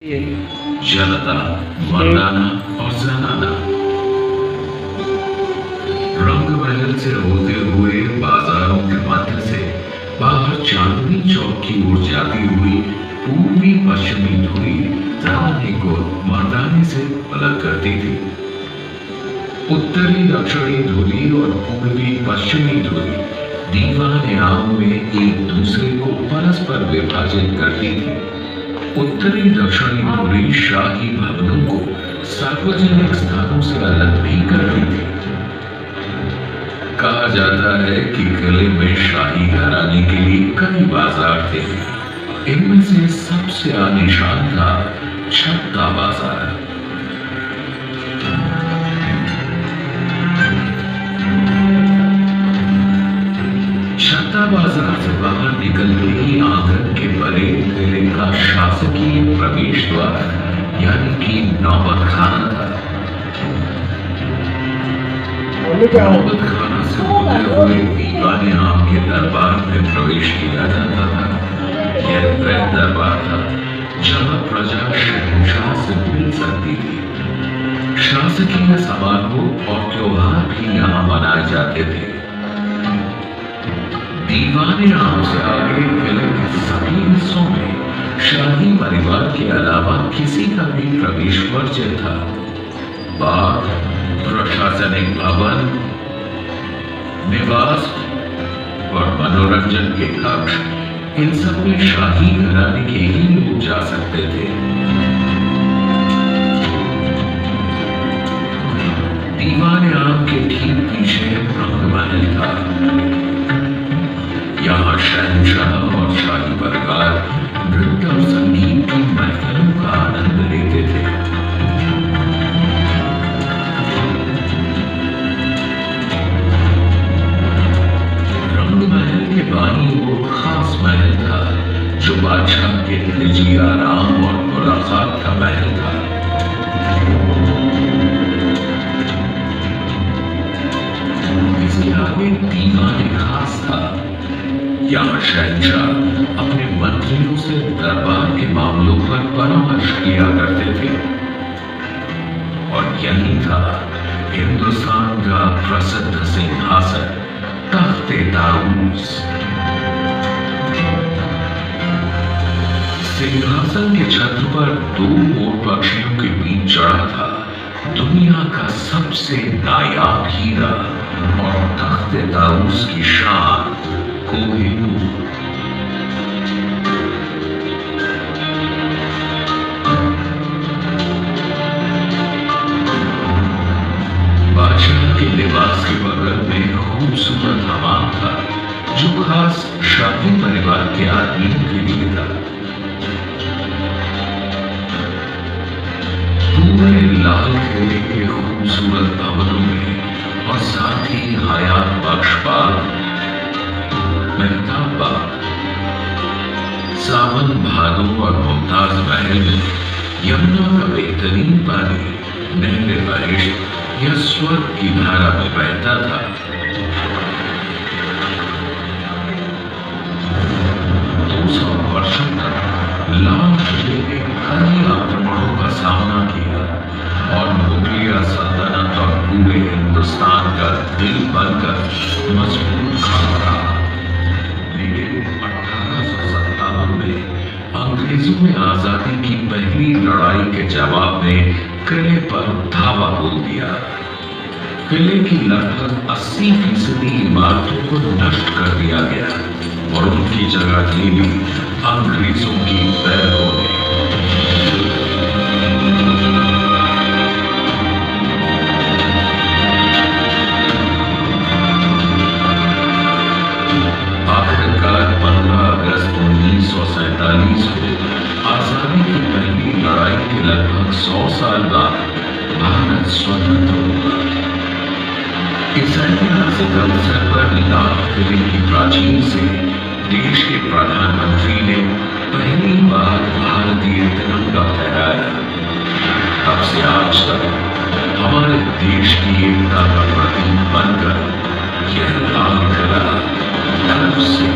जनता, मर्दाना और जनाना रंग महल से होते हुए बाजारों के मध्य से बाहर चांदनी चौक की ओर जाती हुई पूर्वी पश्चिमी धुरी जनाने को मर्दाने से अलग करती थी। उत्तरी दक्षिणी धुरी और पूर्वी पश्चिमी धुरी दीवाने आम में एक दूसरे को परस्पर विभाजित करती थी। उत्तरी दक्षिणी धुरी शाही भवनों को सार्वजनिक स्थानों से अलग भी करती थी। कहा जाता है कि किले में शाही घराने के लिए कई बाजार थे। इनमें से सबसे आलीशान था छत्ता बाजार। छत्ता बाजार से बाहर निकलते ही आंगन के परे किले का शासकीय प्रवेश द्वार यानी कि नौबत खाना था। नौबत खाना से होते हुए दीवाने आम के दरबार में प्रवेश किया जाता था। यह वह दरबार था जहाँ प्रजा शहंशाह से मिल सकती थी। शासकीय समारोह और त्योहार भी यहाँ मनाए जाते थे। दीवाने आम से आगे किले के सभी हिस्सों में शाही परिवार के अलावा किसी का भी प्रवेश वर्जित था। बाग, प्रशासनिक भवन, निवास और मनोरंजन के कक्ष, इन सब में शाही घराने के ही लोग जा सकते थे। दीवाने आम के ठीक पीछे रंगमहल था। यहाँ शहंशाह और शाही परिवार नृत्य और संगीत की महफिलों का आनंद लेते थे। रंगमहल के बाईं ओर खास महल था जो बादशाह के निजी आराम और मुलाकात का महल था। इसके आगे दीवाने खास था। यहाँ शहंशाह अपने मंत्रियों से दरबार के मामलों पर परामर्श किया करते थे। और यही था हिंदुस्तान का प्रसिद्ध सिंहासन तख्ते ताऊस। सिंहासन के छत्र पर दो मोर पक्षियों के बीच चढ़ा था दुनिया का सबसे नायाब हीरा और तख्ते ताऊस की शान कोहिनूर। बादशाह के लिबास के बगल में खूबसूरत हमाम था जो खास शाही परिवार के आदमियों के लिए था। पूरे लाल किले के खूबसूरत भवनों में और साथ ही हयात बख्श बाग, मेहताब बाग, सावन भादो और मुमताज महल में यमुना का बेहतरीन पानी नहर बहिश्त या स्वर्ग की धारा में बहता था। 200 वर्षों तक लाल किले ने कई आक्रमणों का सामना किया और मुगलिया सल्तनत और पूरे हिंदुस्तान का दिल बनकर मजबूत खड़ा रहा। लेकिन 1857 में अंग्रेजों ने आजादी की पहली लड़ाई के जवाब में किले पर धावा बोल दिया। किले की लगभग 80% इमारतों को नष्ट कर दिया गया और उनकी जगह ले ली अंग्रेजों की बैरकों ने। आखिरकार 15 अगस्त 1947 को आजादी की पहली लड़ाई के लगभग 100 साल बाद भारत स्वतंत्र हुआ। इस ऐतिहासिक अवसर पर लाल किले की प्राचीर से देश के प्रधानमंत्री ने पहली बार भारतीय तिरंगा फहराया। तब से आज तक हमारे देश की एकता का प्रतीक बनकर यह लाल किला गर्व से